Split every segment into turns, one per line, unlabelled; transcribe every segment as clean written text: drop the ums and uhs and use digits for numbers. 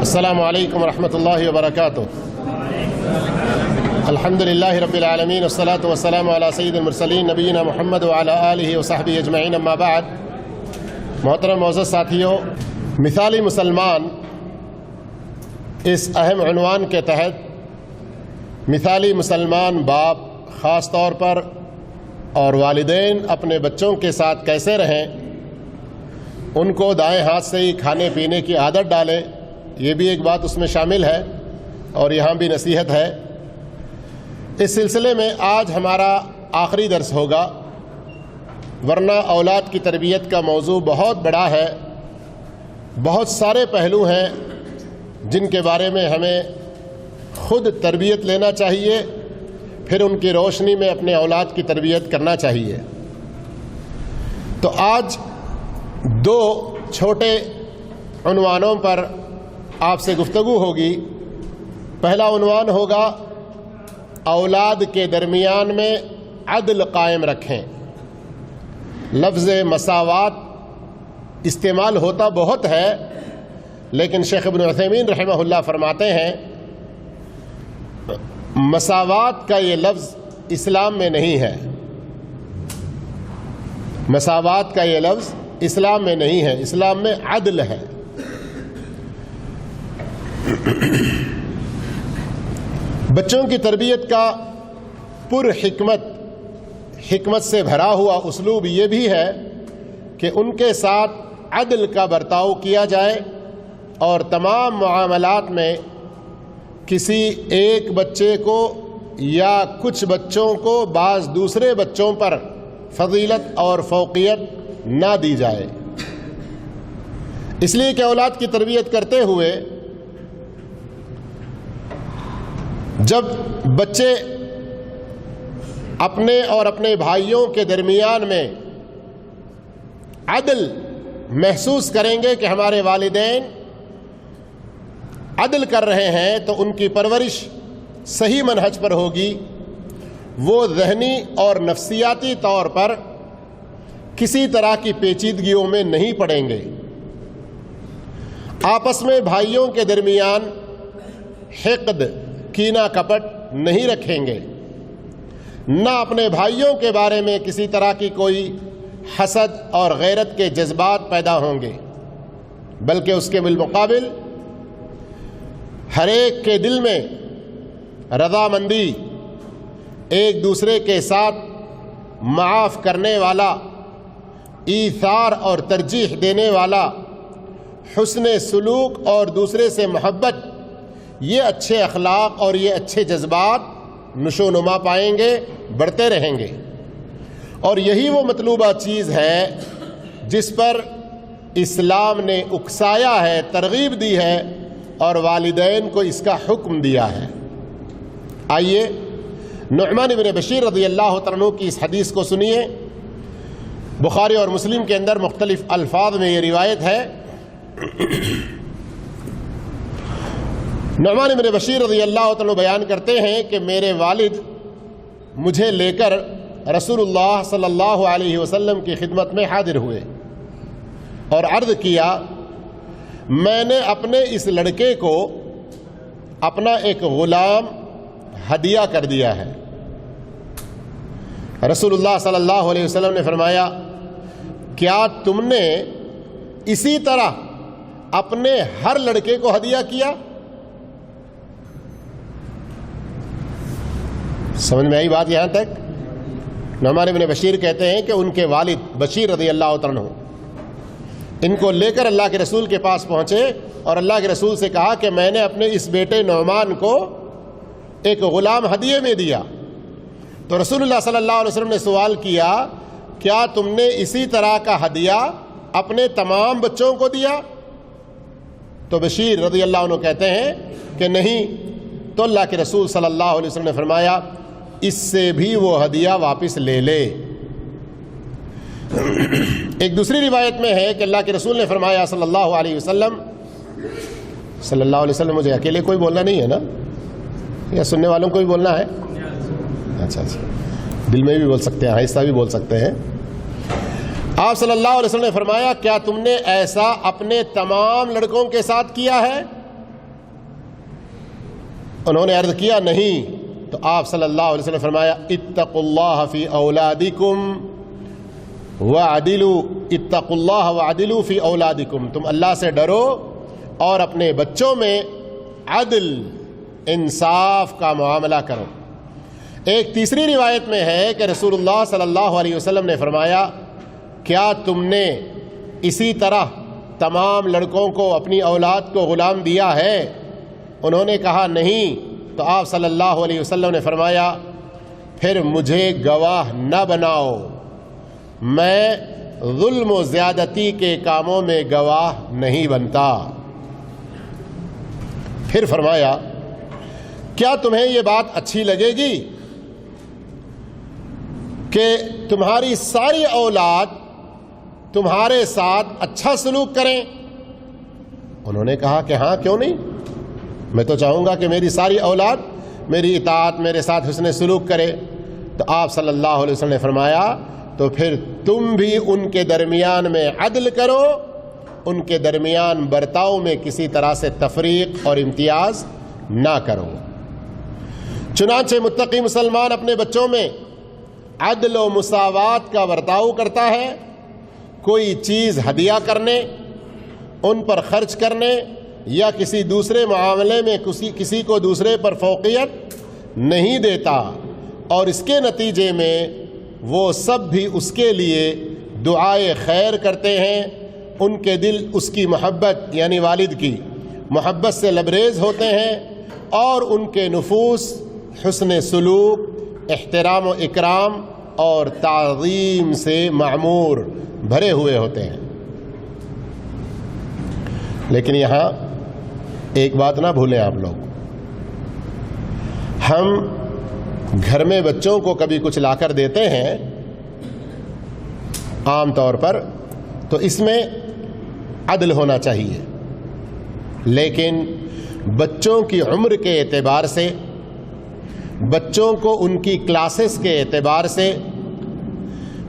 السلام علیکم ورحمۃ اللہ وبرکاتہ۔ الحمد للہ رب العالمین والصلاة والسلام علی سید المرسلین نبینا محمد وعلی آلہ وصحبہ اجمعین، اما بعد۔ محترم معزز ساتھیوں، مثالی مسلمان اس اہم عنوان کے تحت مثالی مسلمان باپ خاص طور پر اور والدین اپنے بچوں کے ساتھ کیسے رہیں، ان کو دائیں ہاتھ سے ہی کھانے پینے کی عادت ڈالیں، یہ بھی ایک بات اس میں شامل ہے اور یہاں بھی نصیحت ہے۔ اس سلسلے میں آج ہمارا آخری درس ہوگا، ورنہ اولاد کی تربیت کا موضوع بہت بڑا ہے، بہت سارے پہلو ہیں جن کے بارے میں ہمیں خود تربیت لینا چاہیے، پھر ان کی روشنی میں اپنے اولاد کی تربیت کرنا چاہیے۔ تو آج دو چھوٹے عنوانوں پر آپ سے گفتگو ہوگی۔ پہلا عنوان ہوگا اولاد کے درمیان میں عدل قائم رکھیں۔ لفظ مساوات استعمال ہوتا بہت ہے، لیکن شیخ ابن عثیمین رحمہ اللہ فرماتے ہیں مساوات کا یہ لفظ اسلام میں نہیں ہے، مساوات کا یہ لفظ اسلام میں نہیں ہے، اسلام میں عدل ہے۔ بچوں کی تربیت کا پر حکمت سے بھرا ہوا اسلوب یہ بھی ہے کہ ان کے ساتھ عدل کا برتاؤ کیا جائے اور تمام معاملات میں کسی ایک بچے کو یا کچھ بچوں کو بعض دوسرے بچوں پر فضیلت اور فوقیت نہ دی جائے۔ اس لیے کہ اولاد کی تربیت کرتے ہوئے جب بچے اپنے اور اپنے بھائیوں کے درمیان میں عدل محسوس کریں گے کہ ہمارے والدین عدل کر رہے ہیں، تو ان کی پرورش صحیح منہج پر ہوگی، وہ ذہنی اور نفسیاتی طور پر کسی طرح کی پیچیدگیوں میں نہیں پڑیں گے۔ آپس میں بھائیوں کے درمیان حقد، کینہ کپٹ نہیں رکھیں گے، نہ اپنے بھائیوں کے بارے میں کسی طرح کی کوئی حسد اور غیرت کے جذبات پیدا ہوں گے، بلکہ اس کے بالمقابل ہر ایک کے دل میں رضامندی، ایک دوسرے کے ساتھ معاف کرنے والا، ایثار اور ترجیح دینے والا، حسن سلوک اور دوسرے سے محبت، یہ اچھے اخلاق اور یہ اچھے جذبات نشو و نما پائیں گے، بڑھتے رہیں گے۔ اور یہی وہ مطلوبہ چیز ہے جس پر اسلام نے اکسایا ہے، ترغیب دی ہے اور والدین کو اس کا حکم دیا ہے۔ آئیے نعمان بن بشیر رضی اللہ عنہ کی اس حدیث کو سنیے۔ بخاری اور مسلم کے اندر مختلف الفاظ میں یہ روایت ہے۔ نعمان بن بشیر رضی اللہ عنہ بیان کرتے ہیں کہ میرے والد مجھے لے کر رسول اللہ صلی اللہ علیہ وسلم کی خدمت میں حاضر ہوئے اور عرض کیا، میں نے اپنے اس لڑکے کو اپنا ایک غلام ہدیہ کر دیا ہے۔ رسول اللہ صلی اللہ علیہ وسلم نے فرمایا، کیا تم نے اسی طرح اپنے ہر لڑکے کو ہدیہ کیا؟ سمجھ میں آئی بات یہاں تک؟ نعمان بن بشیر کہتے ہیں کہ ان کے والد بشیر رضی اللہ عنہ ان کو لے کر اللہ کے رسول کے پاس پہنچے اور اللہ کے رسول سے کہا کہ میں نے اپنے اس بیٹے نعمان کو ایک غلام ہدیے میں دیا۔ تو رسول اللہ صلی اللہ علیہ وسلم نے سوال کیا، کیا تم نے اسی طرح کا ہدیہ اپنے تمام بچوں کو دیا؟ تو بشیر رضی اللہ عنہ کہتے ہیں کہ نہیں۔ تو اللہ کے رسول صلی اللہ علیہ وسلم نے فرمایا، اس سے بھی وہ ہدیہ واپس لے لے۔ ایک دوسری روایت میں ہے کہ اللہ کے رسول نے فرمایا صلی اللہ علیہ وسلم، مجھے اکیلے کوئی بولنا نہیں ہے نا، یا سننے والوں کو بھی بولنا ہے؟ اچھا، دل میں بھی بول سکتے ہیں، آہستہ بھی بول سکتے ہیں۔ آپ صلی اللہ علیہ وسلم نے فرمایا، کیا تم نے ایسا اپنے تمام لڑکوں کے ساتھ کیا ہے؟ انہوں نے عرض کیا نہیں، تو آپ صلی اللہ علیہ وسلم نے فرمایا اتقوا اللہ فی اولادکم وعدلوا، اتقوا اللہ وعدلوا فی اولادکم، تم اللہ سے ڈرو اور اپنے بچوں میں عدل انصاف کا معاملہ کرو۔ ایک تیسری روایت میں ہے کہ رسول اللہ صلی اللہ علیہ وسلم نے فرمایا کیا تم نے اسی طرح تمام لڑکوں کو اپنی اولاد کو غلام دیا ہے؟ انہوں نے کہا نہیں، تو آپ صلی اللہ علیہ وسلم نے فرمایا پھر مجھے گواہ نہ بناؤ، میں ظلم و زیادتی کے کاموں میں گواہ نہیں بنتا۔ پھر فرمایا کیا تمہیں یہ بات اچھی لگے گی کہ تمہاری ساری اولاد تمہارے ساتھ اچھا سلوک کریں؟ انہوں نے کہا کہ ہاں کیوں نہیں، میں تو چاہوں گا کہ میری ساری اولاد میری اطاعت، میرے ساتھ حسن سلوک کرے۔ تو آپ صلی اللہ علیہ وسلم نے فرمایا تو پھر تم بھی ان کے درمیان میں عدل کرو، ان کے درمیان برتاؤ میں کسی طرح سے تفریق اور امتیاز نہ کرو۔ چنانچہ متقی مسلمان اپنے بچوں میں عدل و مساوات کا برتاؤ کرتا ہے، کوئی چیز ہدیہ کرنے، ان پر خرچ کرنے یا کسی دوسرے معاملے میں کسی کو دوسرے پر فوقیت نہیں دیتا، اور اس کے نتیجے میں وہ سب بھی اس کے لیے دعائے خیر کرتے ہیں، ان کے دل اس کی محبت یعنی والد کی محبت سے لبریز ہوتے ہیں، اور ان کے نفوس حسن سلوک، احترام و اکرام اور تعظیم سے معمور بھرے ہوئے ہوتے ہیں۔ لیکن یہاں ایک بات نہ بھولیں آپ لوگ، ہم گھر میں بچوں کو کبھی کچھ لا کر دیتے ہیں عام طور پر، تو اس میں عدل ہونا چاہیے، لیکن بچوں کی عمر کے اعتبار سے، بچوں کو ان کی کلاسز کے اعتبار سے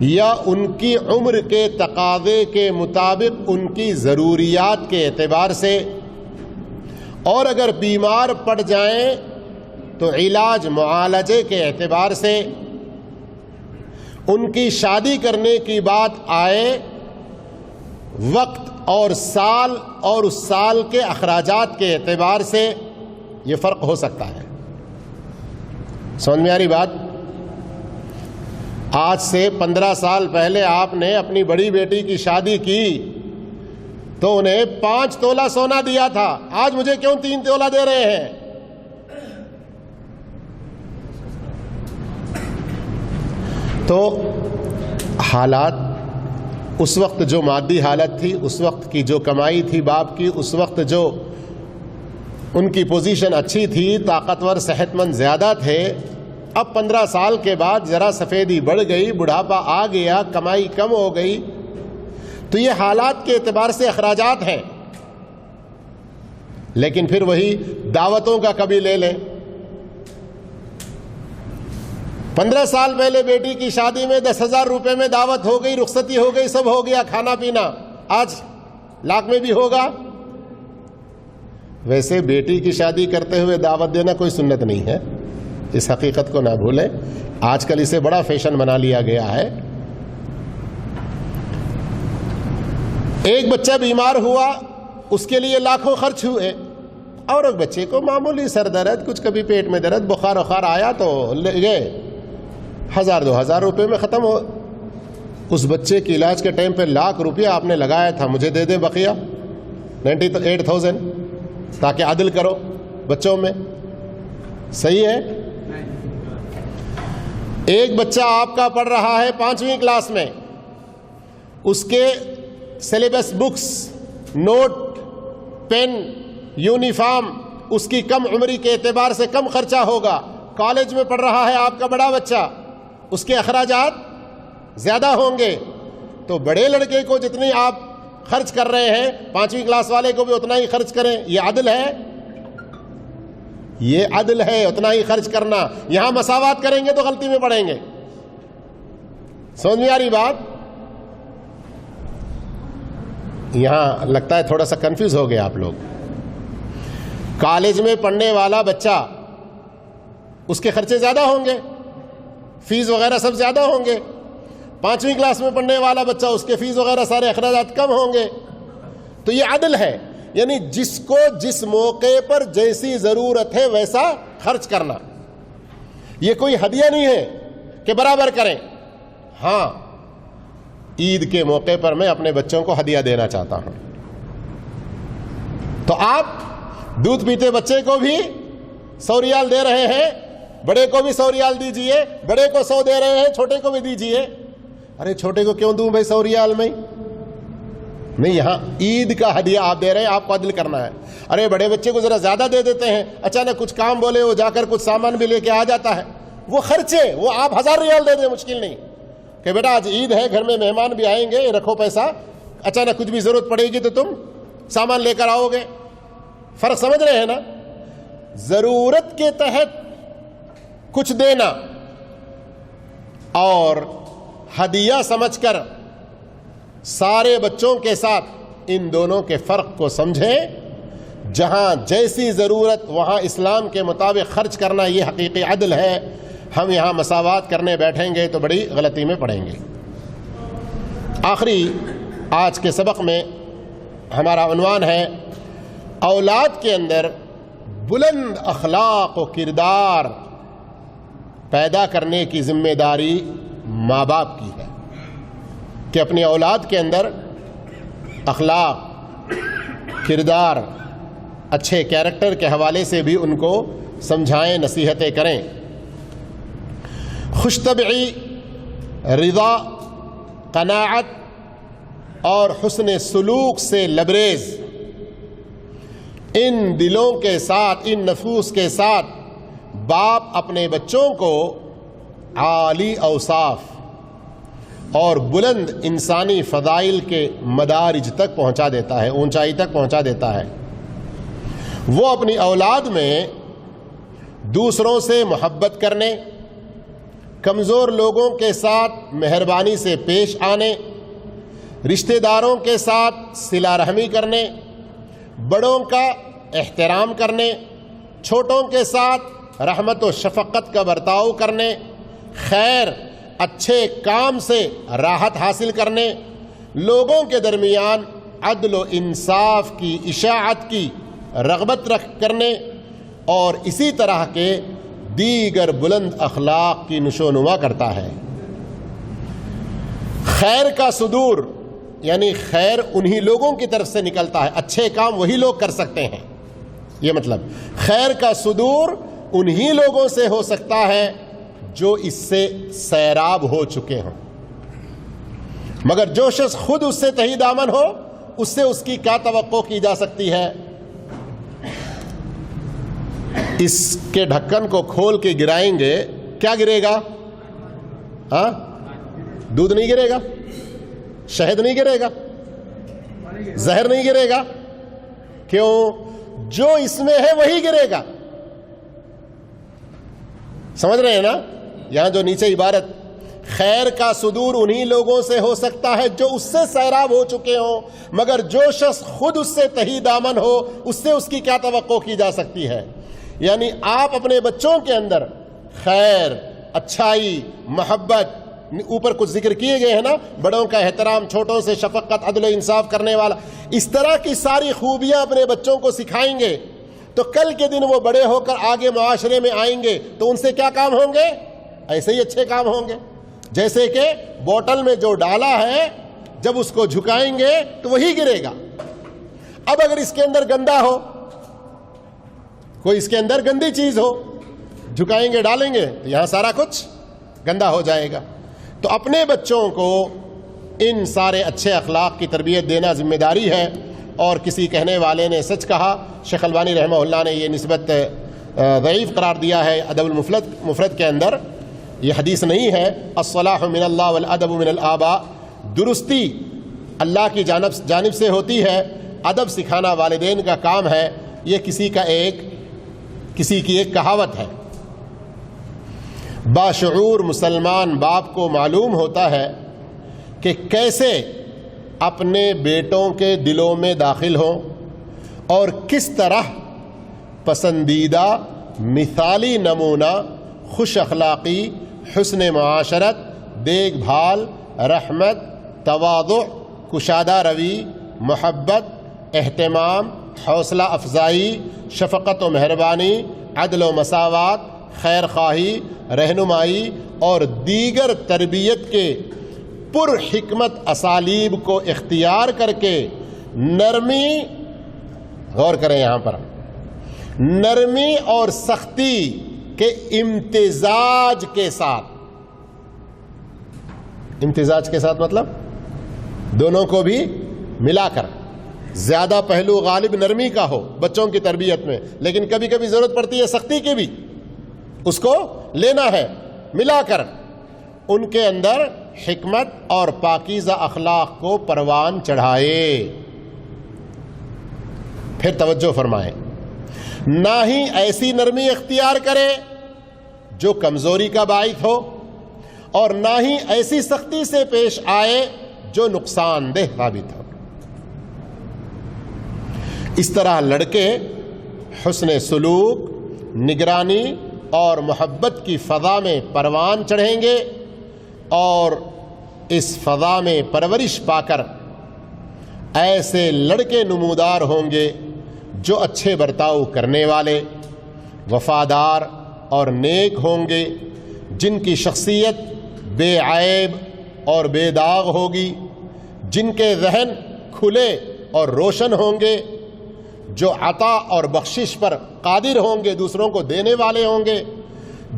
یا ان کی عمر کے تقاضے کے مطابق ان کی ضروریات کے اعتبار سے، اور اگر بیمار پڑ جائیں تو علاج معالجے کے اعتبار سے، ان کی شادی کرنے کی بات آئے، وقت اور سال اور اس سال کے اخراجات کے اعتبار سے یہ فرق ہو سکتا ہے۔ سمجھ میں آ رہی بات؟ آج سے 15 سال پہلے آپ نے اپنی بڑی بیٹی کی شادی کی تو انہیں 5 تولہ سونا دیا تھا، آج مجھے کیوں 3 تولہ دے رہے ہیں؟ تو حالات، اس وقت جو مادی حالت تھی، اس وقت کی جو کمائی تھی باپ کی، اس وقت جو ان کی پوزیشن اچھی تھی، طاقتور صحت مند زیادہ تھے، اب 15 سال کے بعد ذرا سفیدی بڑھ گئی، بڑھاپا آ گیا، کمائی کم ہو گئی، تو یہ حالات کے اعتبار سے اخراجات ہیں۔ لیکن پھر وہی دعوتوں کا کبھی لے لیں، 15 سال پہلے بیٹی کی شادی میں 10,000 روپے میں دعوت ہو گئی، رخصتی ہو گئی، سب ہو گیا، کھانا پینا، آج لاکھ میں بھی ہوگا۔ ویسے بیٹی کی شادی کرتے ہوئے دعوت دینا کوئی سنت نہیں ہے، اس حقیقت کو نہ بھولیں، آج کل اسے بڑا فیشن بنا لیا گیا ہے۔ ایک بچہ بیمار ہوا، اس کے لیے لاکھوں خرچ ہوئے، اور ایک بچے کو معمولی سر درد، کچھ کبھی پیٹ میں درد، بخار وخار آیا تو لے گئے، 1,000-2,000 روپے میں ختم ہو۔ اس بچے کے علاج کے ٹائم پہ لاکھ روپیہ آپ نے لگایا تھا، مجھے دے دیں بقیہ 98,000 تاکہ عدل کرو بچوں میں، صحیح ہے؟ ایک بچہ آپ کا پڑھ رہا ہے 5ویں کلاس میں، اس کے syllabus books, note, pen, uniform اس کی کم عمری کے اعتبار سے کم خرچہ ہوگا۔ کالج میں پڑھ رہا ہے آپ کا بڑا بچہ، اس کے اخراجات زیادہ ہوں گے، تو بڑے لڑکے کو جتنی آپ خرچ کر رہے ہیں 5ویں کلاس والے کو بھی اتنا ہی خرچ کریں۔ یہ عدل ہے؟ یہ عدل ہے اتنا ہی خرچ کرنا۔ یہاں مساوات کریں گے تو غلطی میں پڑیں گے۔ سمجھ میں آ رہی بات؟ یہاں لگتا ہے تھوڑا سا کنفیوز ہو گئے آپ لوگ۔ کالج میں پڑھنے والا بچہ اس کے خرچے زیادہ ہوں گے، فیس وغیرہ سب زیادہ ہوں گے. 5ویں کلاس میں پڑھنے والا بچہ، اس کے فیس وغیرہ سارے اخراجات کم ہوں گے. تو یہ عدل ہے، یعنی جس کو جس موقع پر جیسی ضرورت ہے ویسا خرچ کرنا. یہ کوئی ہدیہ نہیں ہے کہ برابر کریں. ہاں، عید کے موقع پر میں اپنے بچوں کو ہدیہ دینا چاہتا ہوں، تو آپ دودھ پیتے بچے کو بھی 100 ریال دے رہے ہیں، بڑے کو بھی 100 ریال دیجئے، بڑے کو 100 دے رہے ہیں، چھوٹے کو بھی دیجئے. ارے چھوٹے کو کیوں دوں بھائی 100 ریال میں؟ نہیں، یہاں عید کا ہدیہ آپ دے رہے ہیں، آپ کو عدل کرنا ہے. ارے بڑے بچے کو ذرا زیادہ دے دیتے ہیں، اچانک کچھ کام بولے، وہ جا کر کچھ سامان بھی لے کے آ جاتا ہے، وہ خرچے، وہ آپ 1000 ریال دے دیں، مشکل نہیں کہ بیٹا آج عید ہے، گھر میں مہمان بھی آئیں گے، رکھو پیسہ، اچانک کچھ بھی ضرورت پڑے گی تو تم سامان لے کر آؤ گے. فرق سمجھ رہے ہیں نا؟ ضرورت کے تحت کچھ دینا اور ہدیہ سمجھ کر سارے بچوں کے ساتھ، ان دونوں کے فرق کو سمجھیں. جہاں جیسی ضرورت وہاں اسلام کے مطابق خرچ کرنا، یہ حقیقی عدل ہے. ہم یہاں مساوات کرنے بیٹھیں گے تو بڑی غلطی میں پڑیں گے. آخری آج کے سبق میں ہمارا عنوان ہے اولاد کے اندر بلند اخلاق و کردار پیدا کرنے کی ذمہ داری ماں باپ کی ہے، کہ اپنی اولاد کے اندر اخلاق، کردار، اچھے کیریکٹر کے حوالے سے بھی ان کو سمجھائیں، نصیحتیں کریں. خوش طبعی، رضا، قناعت اور حسن سلوک سے لبریز ان دلوں کے ساتھ، ان نفوس کے ساتھ باپ اپنے بچوں کو عالی اوصاف اور بلند انسانی فضائل کے مدارج تک پہنچا دیتا ہے، اونچائی تک پہنچا دیتا ہے. وہ اپنی اولاد میں دوسروں سے محبت کرنے، کمزور لوگوں کے ساتھ مہربانی سے پیش آنے، رشتہ داروں کے ساتھ صلہ رحمی کرنے، بڑوں کا احترام کرنے، چھوٹوں کے ساتھ رحمت و شفقت کا برتاؤ کرنے، خیر اچھے کام سے راحت حاصل کرنے، لوگوں کے درمیان عدل و انصاف کی اشاعت کی رغبت رکھ کرنے، اور اسی طرح کے دیگر بلند اخلاق کی نشو نما کرتا ہے. خیر کا صدور، یعنی خیر انہی لوگوں کی طرف سے نکلتا ہے، اچھے کام وہی لوگ کر سکتے ہیں. یہ مطلب خیر کا صدور انہی لوگوں سے ہو سکتا ہے جو اس سے سیراب ہو چکے ہوں، مگر جو شخص خود اس سے تہی دامن ہو، اس سے اس کی کیا توقع کی جا سکتی ہے؟ اس کے ڈھکن کو کھول کے گرائیں گے، کیا گرے گا؟ ہاں، دودھ نہیں گرے گا، شہد نہیں گرے گا، زہر نہیں گرے گا. کیوں؟ جو اس میں ہے وہی گرے گا. سمجھ رہے ہیں نا؟ یہاں جو نیچے عبارت، خیر کا صدور انہی لوگوں سے ہو سکتا ہے جو اس سے سیراب ہو چکے ہوں، مگر جو شخص خود اس سے تہی دامن ہو، اس سے اس کی کیا توقع کی جا سکتی ہے؟ یعنی آپ اپنے بچوں کے اندر خیر، اچھائی، محبت، اوپر کچھ ذکر کیے گئے ہیں نا، بڑوں کا احترام، چھوٹوں سے شفقت، عدل و انصاف کرنے والا، اس طرح کی ساری خوبیاں اپنے بچوں کو سکھائیں گے تو کل کے دن وہ بڑے ہو کر آگے معاشرے میں آئیں گے تو ان سے کیا کام ہوں گے؟ ایسے ہی اچھے کام ہوں گے. جیسے کہ بوتل میں جو ڈالا ہے، جب اس کو جھکائیں گے تو وہی گرے گا. اب اگر اس کے اندر گندا ہو، کوئی اس کے اندر گندی چیز ہو، جھکائیں گے، ڈالیں گے تو یہاں سارا کچھ گندا ہو جائے گا. تو اپنے بچوں کو ان سارے اچھے اخلاق کی تربیت دینا ذمہ داری ہے. اور کسی کہنے والے نے سچ کہا، شیخ البانی رحمہ اللہ نے یہ نسبت ضعیف قرار دیا ہے ادب المفرد کے اندر، یہ حدیث نہیں ہے. الصلاح من اللہ والادب من الآباء، درستی اللہ کی جانب سے ہوتی ہے، ادب سکھانا والدین کا کام ہے. یہ کسی کی ایک کہاوت ہے. باشعور مسلمان باپ کو معلوم ہوتا ہے کہ کیسے اپنے بیٹوں کے دلوں میں داخل ہوں اور کس طرح پسندیدہ مثالی نمونہ خوش اخلاقی، حسن معاشرت، دیکھ بھال، رحمت، تواضع، کشادہ روی، محبت، اہتمام، حوصلہ افزائی، شفقت و مہربانی، عدل و مساوات، خیر خواہی، رہنمائی اور دیگر تربیت کے پر حکمت اسالیب کو اختیار کر کے نرمی، غور کریں یہاں پر، نرمی اور سختی کے امتزاج کے ساتھ، امتزاج کے ساتھ مطلب دونوں کو بھی ملا کر، زیادہ پہلو غالب نرمی کا ہو بچوں کی تربیت میں، لیکن کبھی کبھی ضرورت پڑتی ہے سختی کی بھی، اس کو لینا ہے، ملا کر ان کے اندر حکمت اور پاکیزہ اخلاق کو پروان چڑھائے۔ پھر توجہ فرمائیں، نہ ہی ایسی نرمی اختیار کرے جو کمزوری کا باعث ہو، اور نہ ہی ایسی سختی سے پیش آئے جو نقصان دہ ثابت ہو۔ اس طرح لڑکے حسن سلوک، نگرانی اور محبت کی فضا میں پروان چڑھیں گے، اور اس فضا میں پرورش پا کر ایسے لڑکے نمودار ہوں گے جو اچھے برتاؤ کرنے والے، وفادار اور نیک ہوں گے، جن کی شخصیت بے عیب اور بے داغ ہوگی، جن کے ذہن کھلے اور روشن ہوں گے، جو عطا اور بخشش پر قادر ہوں گے، دوسروں کو دینے والے ہوں گے،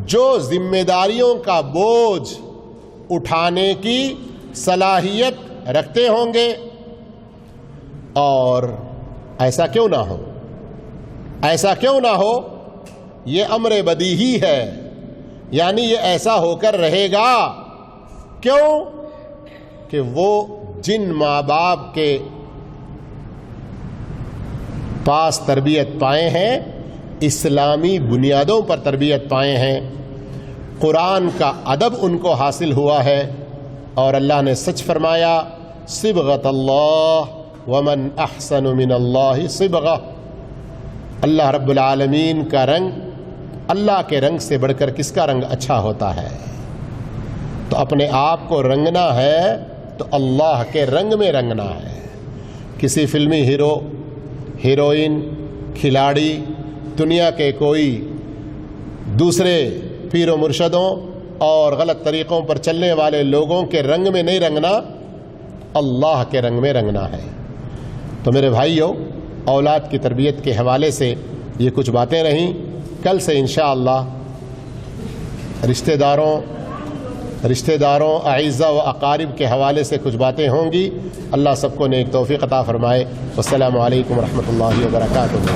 جو ذمہ داریوں کا بوجھ اٹھانے کی صلاحیت رکھتے ہوں گے۔ اور ایسا کیوں نہ ہو، ایسا کیوں نہ ہو، یہ امر بدیہی ہے، یعنی یہ ایسا ہو کر رہے گا۔ کیوں؟ کہ وہ جن ماں باپ کے پاس تربیت پائے ہیں، اسلامی بنیادوں پر تربیت پائے ہیں، قرآن کا ادب ان کو حاصل ہوا ہے، اور اللہ نے سچ فرمایا، صبغۃ اللہ ومن احسن من اللہ صبغہ، اللہ رب العالمین کا رنگ، اللہ کے رنگ سے بڑھ کر کس کا رنگ اچھا ہوتا ہے؟ تو اپنے آپ کو رنگنا ہے تو اللہ کے رنگ میں رنگنا ہے۔ کسی فلمی ہیرو، ہیروئن، کھلاڑی، دنیا کے کوئی دوسرے پیر و مرشدوں اور غلط طریقوں پر چلنے والے لوگوں کے رنگ میں نہیں رنگنا، اللہ کے رنگ میں رنگنا ہے۔ تو میرے بھائیوں، اولاد کی تربیت کے حوالے سے یہ کچھ باتیں رہیں۔ کل سے انشاءاللہ رشتہ داروں، اعزاء و اقارب کے حوالے سے کچھ باتیں ہوں گی۔ اللہ سب کو نیک توفیق عطا فرمائے۔ والسلام علیکم ورحمۃ اللہ وبرکاتہ۔